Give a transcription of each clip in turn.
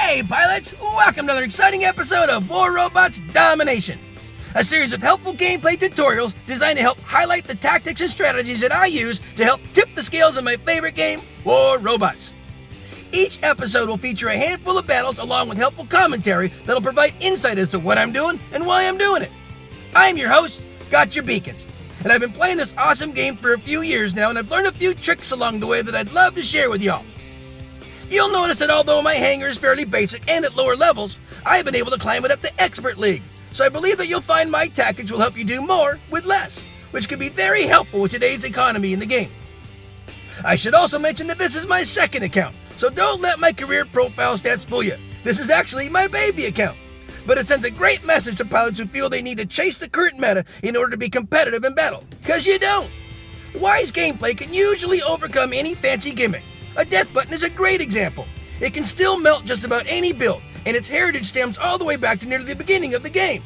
Hey pilots, welcome to another exciting episode of War Robots Domination, a series of helpful gameplay tutorials designed to help highlight the tactics and strategies that I use to help tip the scales in my favorite game, War Robots. Each episode will feature a handful of battles along with helpful commentary that'll provide insight as to what I'm doing and why I'm doing it. I'm your host, Gotchure Beacons, and I've been playing this awesome game for a few years now, and I've learned a few tricks along the way that I'd love to share with y'all. You'll notice that although my hangar is fairly basic and at lower levels, I've been able to climb it up to Expert League. So I believe that you'll find my tactics will help you do more with less, which can be very helpful with today's economy in the game. I should also mention that this is my second account, so don't let my career profile stats fool you. This is actually my baby account. But it sends a great message to pilots who feel they need to chase the current meta in order to be competitive in battle. Because you don't. Wise gameplay can usually overcome any fancy gimmick. A death button is a great example. It can still melt just about any build, and its heritage stems all the way back to nearly the beginning of the game.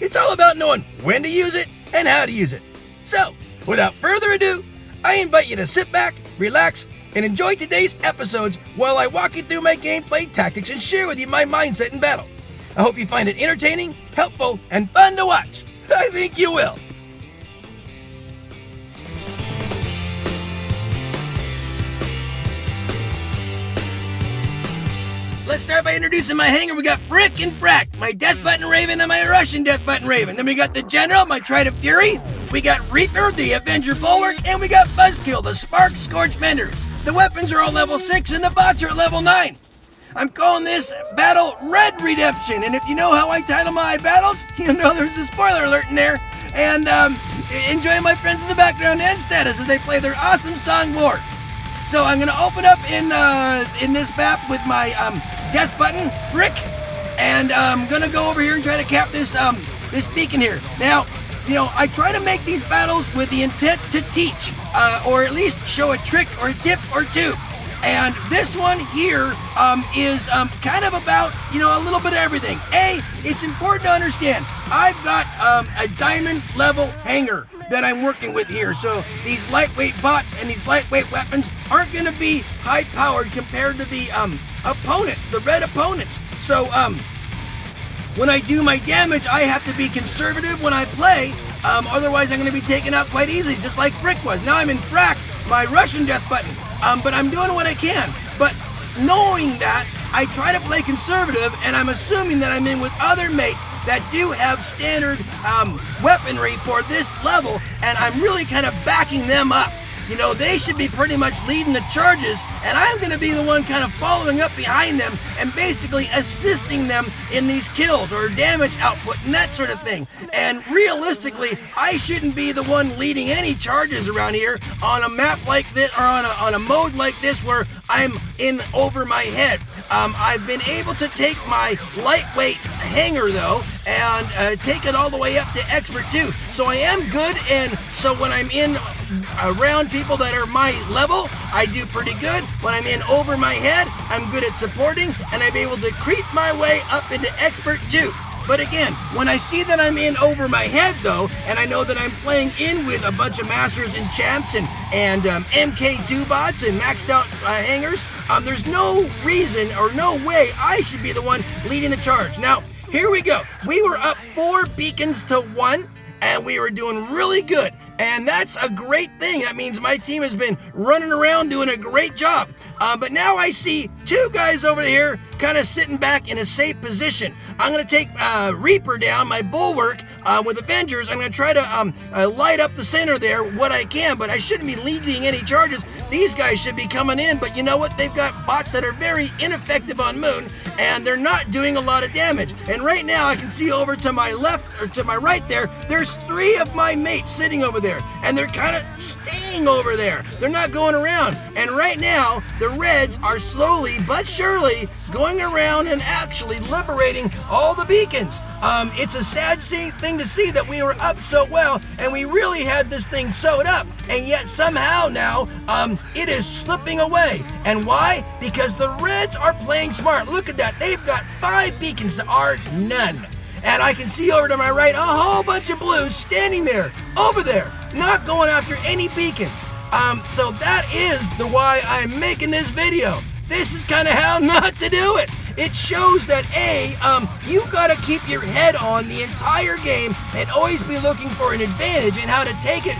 It's all about knowing when to use it and how to use it. So, without further ado, I invite you to sit back, relax, and enjoy today's episodes while I walk you through my gameplay tactics and share with you my mindset in battle. I hope you find it entertaining, helpful, and fun to watch. I think you will. Let's start by introducing my hangar. We got Frick and Frack, my Death Button Raven and my Russian Death Button Raven. Then we got the General, my Trident Fury. We got Reaper, the Avenger Bulwark, and we got Buzzkill, the Spark Scorch Mender. The weapons are all level 6 and the bots are level 9. I'm calling this battle Red Redemption, and if you know how I title my battles, you know there's a spoiler alert in there. And enjoy my friends in the background and status as they play their awesome song War. So I'm gonna open up in this map with my Death Button Frick, and I'm gonna go over here and try to cap this this beacon here. Now, you know, I try to make these battles with the intent to teach, or at least show a trick or a tip or two. And this one here is kind of about, you know, a little bit of everything. It's important to understand, I've got a diamond level hangar that I'm working with here. So these lightweight bots and these lightweight weapons aren't going to be high powered compared to the opponents, the red opponents. So when I do my damage, I have to be conservative when I play. Otherwise, I'm going to be taken out quite easily, just like Frick was. Now I'm in Frack, my Russian Death Button. But I'm doing what I can. But knowing that, I try to play conservative, and I'm assuming that I'm in with other mates that do have standard weaponry for this level, and I'm really kind of backing them up. You know, they should be pretty much leading the charges, and I'm going to be the one kind of following up behind them and basically assisting them in these kills or damage output and that sort of thing. And realistically, I shouldn't be the one leading any charges around here on a map like this or on a mode like this where I'm in over my head. I've been able to take my lightweight hangar though and take it all the way up to Expert 2. So I am good, and so when I'm in around people that are my level, I do pretty good. When I'm in over my head, I'm good at supporting, and I'm able to creep my way up into Expert 2. But again, when I see that I'm in over my head though, and I know that I'm playing in with a bunch of Masters and Champs and MK2 bots and maxed out hangars, there's no reason or no way I should be the one leading the charge. Now, here we go. We were up 4 beacons to 1, and we were doing really good. And that's a great thing. That means my team has been running around doing a great job. But now I see 2 guys over here kind of sitting back in a safe position. I'm going to take Reaper down, my Bulwark, with Avengers. I'm going to try to light up the center there what I can, but I shouldn't be leading any charges. These guys should be coming in, but you know what? They've got bots that are very ineffective on Moon, and they're not doing a lot of damage. And right now I can see over to my left, or to my right there, there's 3 of my mates sitting over there, and they're kind of staying over there. They're not going around. And right now, the Reds are slowly but surely going around and actually liberating all the beacons. It's a sad thing to see that we were up so well, and we really had this thing sewed up, and yet somehow now, it is slipping away. And why? Because the Reds are playing smart. Look at that. They've got 5 beacons to our none. And I can see over to my right a whole bunch of blues standing there, over there, not going after any beacon. So that is the why I'm making this video. This is kind of how not to do it. it shows that you gotta keep your head on the entire game and always be looking for an advantage and how to take it.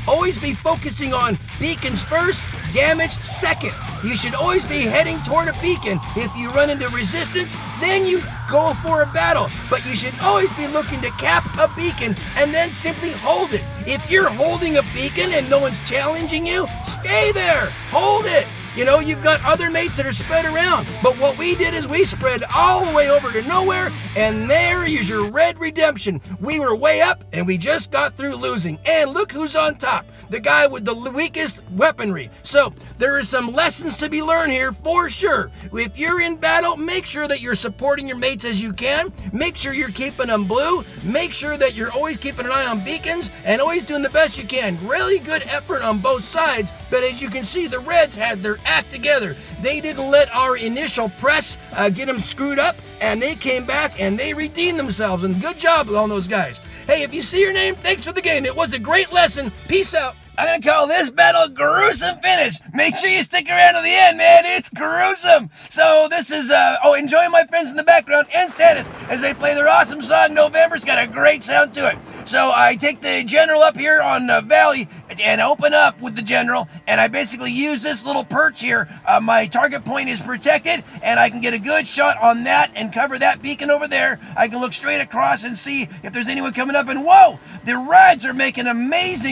Always be focusing on beacons first, damage second. You should always be heading toward a beacon. If you run into resistance, then you go for a battle. But you should always be looking to cap a beacon and then simply hold it. If you're holding a beacon and no one's challenging you, stay there. Hold it. You know, you've got other mates that are spread around. But what we did is we spread all the way over to nowhere, and there is your red redemption. We were way up, and we just got through losing. And look who's on top, the guy with the weakest weaponry. So there are some lessons to be learned here for sure. If you're in battle, make sure that you're supporting your mates as you can. Make sure you're keeping them blue. Make sure that you're always keeping an eye on beacons and always doing the best you can. Really good effort on both sides, but as you can see, the Reds had their act together. They didn't let our initial press get them screwed up, and they came back and they redeemed themselves, and good job on those guys. Hey, if you see your name, thanks for the game. It was a great lesson. Peace out. I'm going to call this battle Gruesome Finish. Make sure you stick around to the end, man. It's gruesome. So this is, enjoy my friends in the background and status as they play their awesome song, November. It's got a great sound to it. So I take the general up here on Valley and open up with the general, and I basically use this little perch here. My target point is protected, and I can get a good shot on that and cover that beacon over there. I can look straight across and see if there's anyone coming up, and whoa, the Reds are making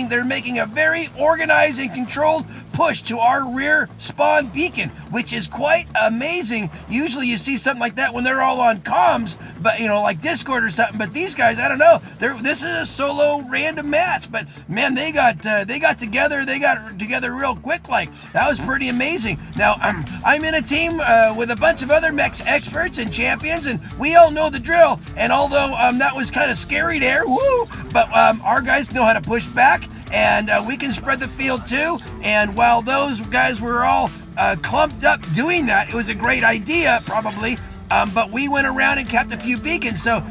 they're making a very organized and controlled push to our rear spawn beacon, which is quite amazing. Usually you see something like that when they're all on comms, but like Discord or something, but these guys, I don't know, this is a solo random match, but man, they got together real quick. Like, that was pretty amazing. Now I'm in a team with a bunch of other mech experts and champions, and we all know the drill, and although that was kind of scary there, but our guys know how to push back, and we can spread the field too. And while those guys were all clumped up doing that, it was a great idea probably, but we went around and kept a few beacons, so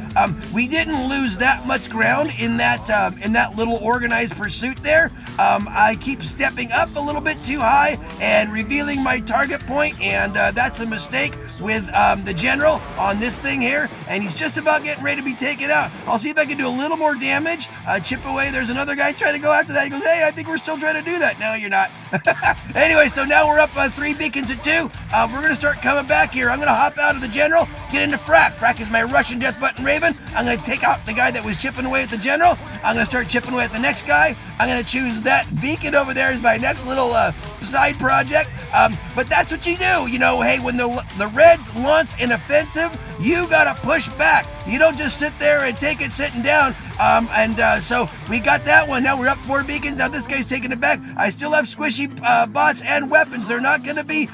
we didn't lose that much ground in that little organized pursuit there. I keep stepping up a little bit too high and revealing my target point, and that's a mistake with the general on this thing here, and he's just about getting ready to be taken out. I'll see if I can do a little more damage, chip away. There's another guy trying to go after that. He goes, hey, I think we're still trying to do that. No, you're not. Anyway, so now we're up 3 beacons to 2. We're going to start coming back here. I'm going to hop out of the general, get into Frack. Frack is my Russian death button Raven. I'm going to take out the guy that was chipping away at the general. I'm going to start chipping away at the next guy. I'm going to choose that beacon over there as my next little side project. But that's what you do. Hey, when the Reds launch an offensive, you got to push back. You don't just sit there and take it sitting down. So we got that one. Now we're up 4 beacons. Now this guy's taking it back. I still have squishy bots and weapons. They're not going to be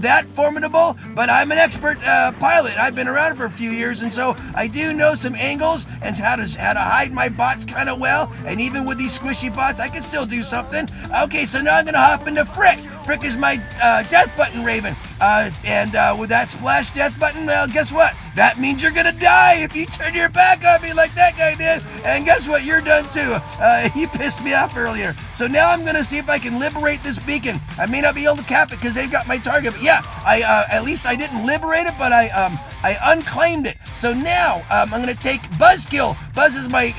that formidable, but I'm an expert pilot. I've been around for a few years, and so I do know some angles and how to hide my bots kind of well. And even with these squishy bots, I can still do something. Okay, so now I'm going to hop into Frick. Frick is my death button Raven. And with that splash death button, well, guess what? That means you're gonna die if you turn your back on me like that guy did. And guess what? You're done too. He pissed me off earlier. So now I'm gonna see if I can liberate this beacon. I may not be able to cap it because they've got my target, but yeah, at least I didn't liberate it, but I unclaimed it. So now I'm gonna take Buzzkill. Buzz is my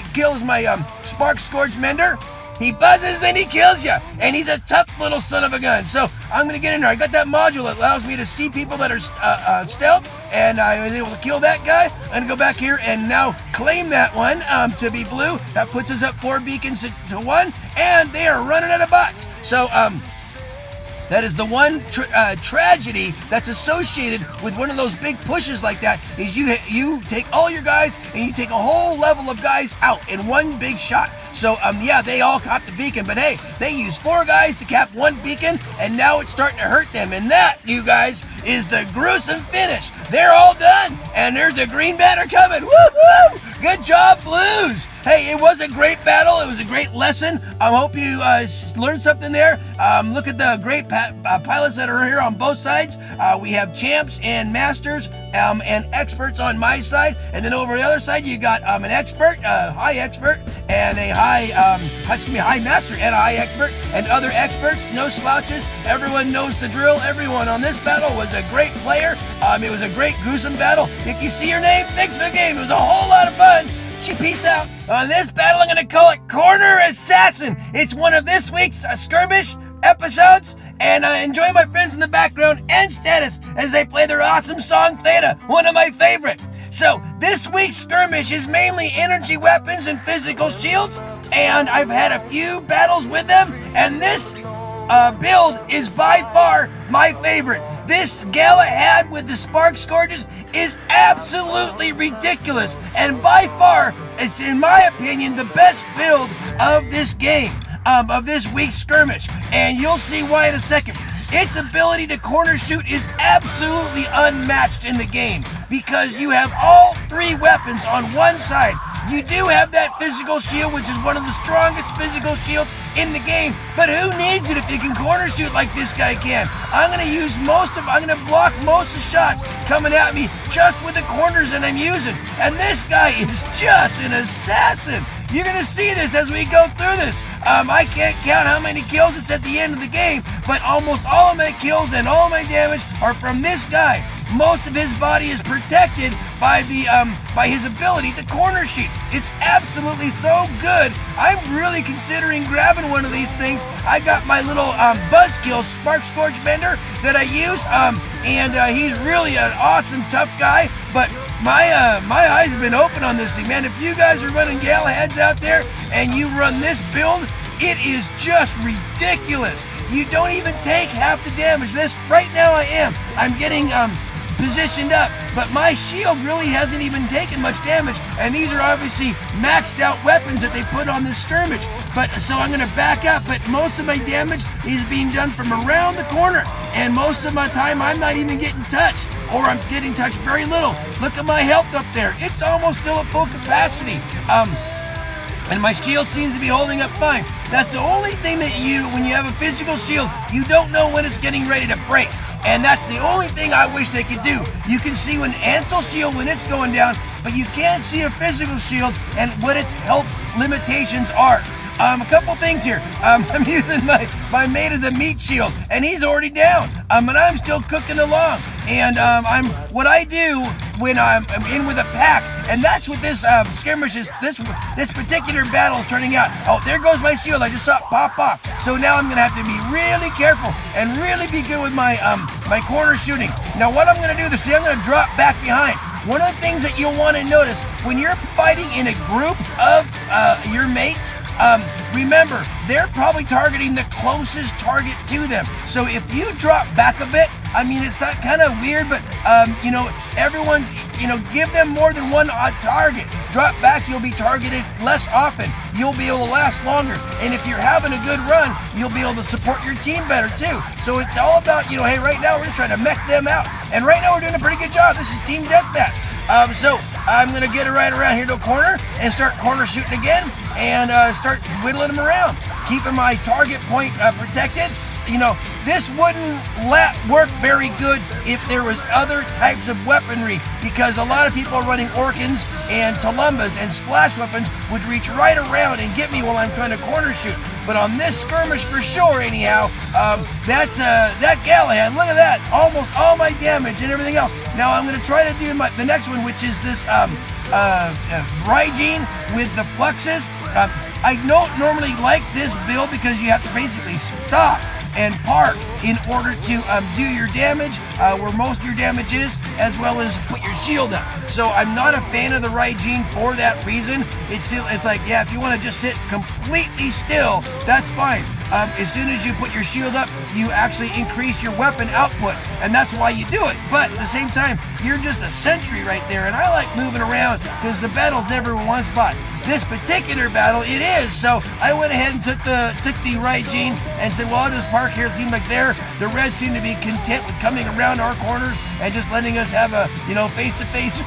Spark Scourge Mender. He buzzes and he kills you, and he's a tough little son of a gun. So I'm gonna get in there. I got that module that allows me to see people that are stealth, and I was able to kill that guy. I'm gonna go back here and now claim that one to be blue. That puts us up 4 beacons to 1, and they are running out of bots. So that is the one tragedy that's associated with one of those big pushes like that, is you take all your guys and you take a whole level of guys out in one big shot. So yeah, they all caught the beacon, but hey, they used 4 guys to cap 1 beacon, and now it's starting to hurt them. And that, you guys, is the Gruesome Finish. They're all done, and there's a green banner coming. Woo-hoo! Good job, Blues. Hey, it was a great battle. It was a great lesson. I hope you learned something there. Look at the great pilots that are here on both sides. We have champs and masters and experts on my side. And then over the other side, you got an expert, high expert, and a high master and a high expert, and other experts, no slouches. Everyone knows the drill. Everyone on this battle was a great player. It was a great gruesome battle. If you see your name, thanks for the game. It was a whole lot of fun. Peace out. On this battle, I'm going to call it Corner Assassin. It's one of this week's Skirmish episodes, and I enjoy my friends in the background and status as they play their awesome song Theta, one of my favorite. So this week's Skirmish is mainly energy weapons and physical shields, and I've had a few battles with them, and this build is by far my favorite. This Galahad with the Spark Scourges is absolutely ridiculous, and by far, in my opinion, the best build of this game, of this week's Skirmish, and you'll see why in a second. Its ability to corner shoot is absolutely unmatched in the game because you have all three weapons on one side. You do have that physical shield, which is one of the strongest physical shields in the game, but who needs it if you can corner shoot like this guy can? I'm gonna block most of the shots coming at me just with the corners that I'm using, and this guy is just an assassin. You're gonna see this as we go through this. I can't count how many kills it's at the end of the game, but almost all of my kills and all of my damage are from this guy. Most of his body is protected by his ability to corner shoot. It's absolutely so good. I'm really considering grabbing one of these things. I got my little buzzkill Spark Scourge Bender that I use, and he's really an awesome tough guy. But my eyes have been open on this thing, man. If you guys are running Galahads out there and you run this build, it is just ridiculous. You don't even take half the damage. This right now I'm getting positioned up, but my shield really hasn't even taken much damage, and these are obviously maxed out weapons that they put on this skirmish. But so I'm going to back up, but most of my damage is being done from around the corner, and most of my time I'm not even getting touched, or I'm getting touched very little. Look at my health up there. It's almost still at full capacity. And my shield seems to be holding up fine. That's the only thing that when you have a physical shield, you don't know when it's getting ready to break. And that's the only thing I wish they could do. You can see when Ansel's shield when it's going down, but you can't see a physical shield and what its health limitations are. A couple things here. I'm using my mate as a meat shield, and he's already down. And I'm still cooking along. And what I do when I'm in with a pack, and that's what this skirmish is. This particular battle is turning out. Oh, there goes my shield. I just saw it pop off. So now I'm gonna have to be really careful and really be good with my my corner shooting. Now what I'm gonna do is I'm gonna drop back behind. One of the things that you'll want to notice when you're fighting in a group of your mates, remember, they're probably targeting the closest target to them. So if you drop back a bit, I mean, it's kind of weird, but, everyone's, give them more than one target. Drop back, you'll be targeted less often. You'll be able to last longer. And if you're having a good run, you'll be able to support your team better, too. So it's all about, hey, right now we're just trying to mech them out. And right now we're doing a pretty good job. This is team deathmatch. So I'm going to get it right around here to a corner and start corner shooting again and start whittling them around, keeping my target point protected. This wouldn't work very good if there was other types of weaponry, because a lot of people are running Orkans and Tulumbas and splash weapons which reach right around and get me while I'm trying to corner shoot. But on this skirmish for sure, anyhow, that Galahad, look at that, almost all my damage and everything else. Now I'm going to try to do the next one, which is this Rygene with the fluxes. I don't normally like this build because you have to basically stop and park in order to do your damage, where most of your damage is, as well as put your shield up. So I'm not a fan of the Rygene for that reason. It's like, yeah, if you want to just sit completely still, that's fine. As soon as you put your shield up, you actually increase your weapon output, and that's why you do it. But at the same time, you're just a sentry right there, and I like moving around because the battle's never in one spot. This particular battle, it is. So I went ahead and took the Rygene and said, well, I'll just park here. It seemed like the Reds seem to be content with coming around our corners and just letting us have a, face-to-face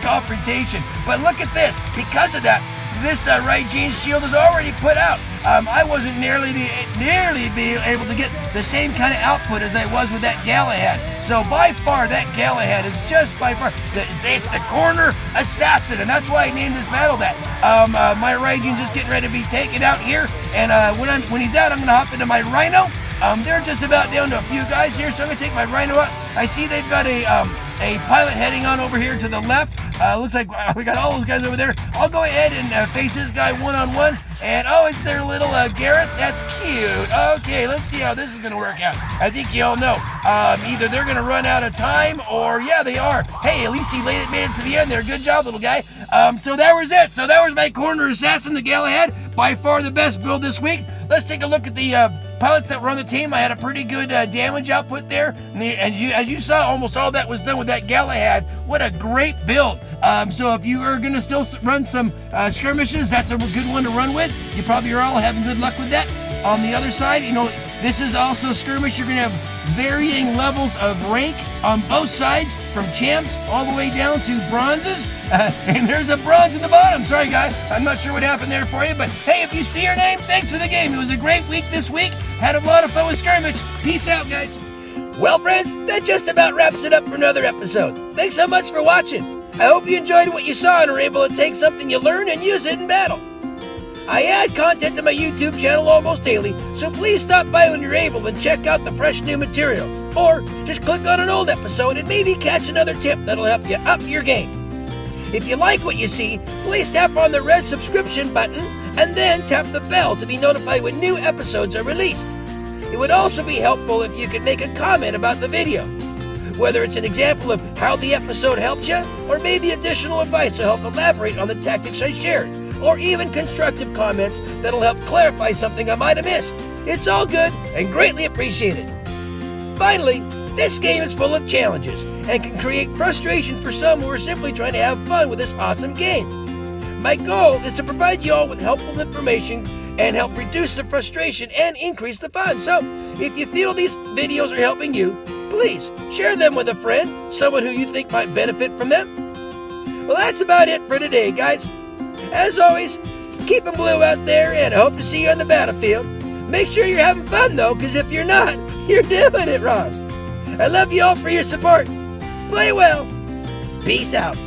confrontation. But look at this. Because of that, this right gene shield is already put out. I wasn't nearly being able to get the same kind of output as I was with that Galahad. So by far, that Galahad is just by far, it's the corner assassin, and that's why I named this battle that. My Raigen's just getting ready to be taken out here, and when he's out, I'm gonna hop into my Rhino. They're just about down to a few guys here, so I'm gonna take my Rhino out. I see they've got a pilot heading on over here to the left. Looks like we got all those guys over there. I'll go ahead and face this guy one-on-one. And oh, it's their little Garrett. That's cute. Okay, let's see how this is gonna work out. I think you all know. Either they're gonna run out of time, or yeah, they are. Hey, at least he made it to the end there. Good job, little guy. So that was it. So that was my corner assassin, the Galahad. By far the best build this week. Let's take a look at the pilots that were on the team. I had a pretty good damage output there. And as you saw, almost all that was done with that Galahad. What a great build. So if you are going to still run some skirmishes, that's a good one to run with. You probably are all having good luck with that. On the other side, you know, this is also skirmish. You're going to have varying levels of rank on both sides, from champs all the way down to bronzes. And there's a bronze in the bottom. Sorry, guys. I'm not sure what happened there for you, but hey, if you see your name, thanks for the game. It was a great week this week. Had a lot of fun with skirmish. Peace out, guys. Well, friends, that just about wraps it up for another episode. Thanks so much for watching. I hope you enjoyed what you saw and are able to take something you learned and use it in battle. I add content to my YouTube channel almost daily, so please stop by when you're able and check out the fresh new material. Or just click on an old episode and maybe catch another tip that'll help you up your game. If you like what you see, please tap on the red subscription button and then tap the bell to be notified when new episodes are released. It would also be helpful if you could make a comment about the video, whether it's an example of how the episode helped you, or maybe additional advice to help elaborate on the tactics I shared, or even constructive comments that'll help clarify something I might have missed. It's all good and greatly appreciated. Finally, this game is full of challenges and can create frustration for some who are simply trying to have fun with this awesome game. My goal is to provide you all with helpful information and help reduce the frustration and increase the fun. So, if you feel these videos are helping you, please share them with a friend, someone who you think might benefit from them. Well, that's about it for today, guys. As always, keep them blue out there, and I hope to see you on the battlefield. Make sure you're having fun, though, because if you're not, you're doing it wrong. I love you all for your support. Play well. Peace out.